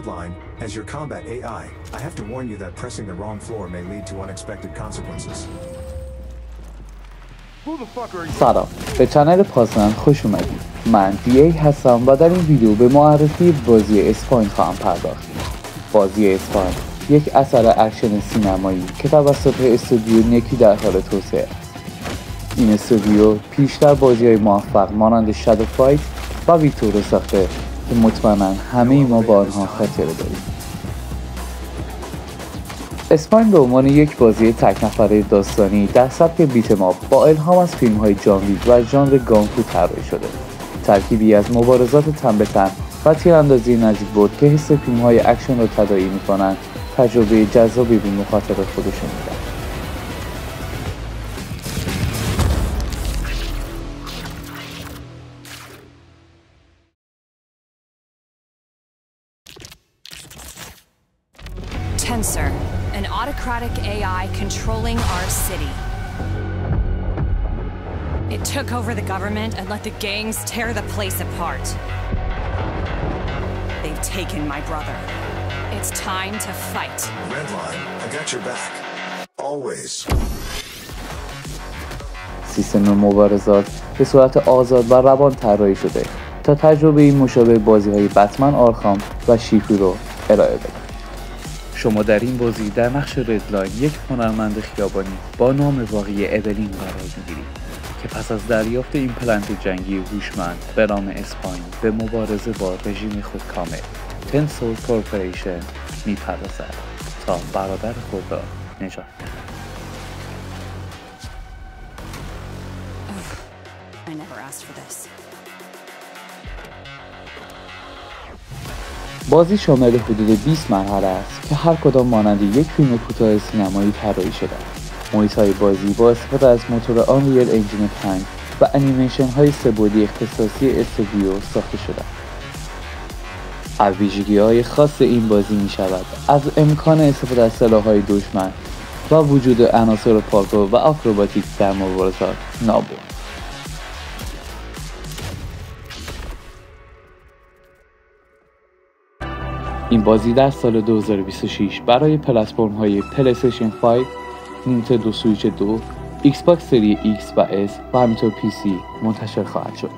Redline, as your combat AI, I have to warn you that pressing the wrong floor may lead to unexpected consequences. سلام، به چنل پاسمن خوش اومدید. من دی هستم و در این ویدیو به معرفی بازی اسپاین خواهم پرداخت. بازی اسپاین یک اثر اکشن سینمایی که توسط استودیو نکی در حال توسعه است. این استودیو پیشتر بازی‌های موفق مانند شادو فایت و ویکتور ساخته که مطمئنا همه ما با آنها خاطره داریم. اسپاین به عنوان یک بازی تک نفره داستانی در سبک بیت ماپ با الهام از فیلم‌های جان ویک و ژانر گانگفو طراحی شده. ترکیبی از مبارزات تن به تن و تیراندازی نزدیک برد که حس فیلم‌های اکشن را تداعی می‌کنند، تجربه جذابی به مخاطب خودشون میدن. Tensor, an autocratic AI controlling our city. It took over the government and let the gangs tear the place apart. They've taken my brother. It's time to fight. Redline, I got your back. Always. سیستم مبارزات به صورت آزاد و روان طراحی شده تا تجربه مشابه بازی‌های بتمن آرخام و شیفی رو ارائه بده. شما در این بازی در نقش ردلاین یک هنرمند خیابانی با نام واقعی اولین قرار می‌گیرید که پس از دریافت این پلنت جنگی هوشمند به نام اسپاین به مبارزه با رژیم خودکامه تنسور کورپوریشن می‌پردازد تا برادر خود را نجات دهد. I never asked for this. بازی شامل حدود 20 مرحله است که هر کدام مانند یک فیلم کوتاه سینمایی طراحی شده است. محیط‌های بازی با استفاده از موتور آنریل انجین 5 و انیمیشن‌های سه‌بعدی اختصاصی استودیو ساخته شده است. از ویژگی‌های خاص این بازی می‌شود از امکان استفاده از سلاح‌های دشمن و وجود عناصر پارکور و آکروباتیک در مبارزات نابود. این بازی در سال 2026 برای پلتفرم‌های پلی‌استیشن 5، نینتندو سویچ 2، ایکس باکس سری ایکس و اس و همینطور پی سی منتشر خواهد شد.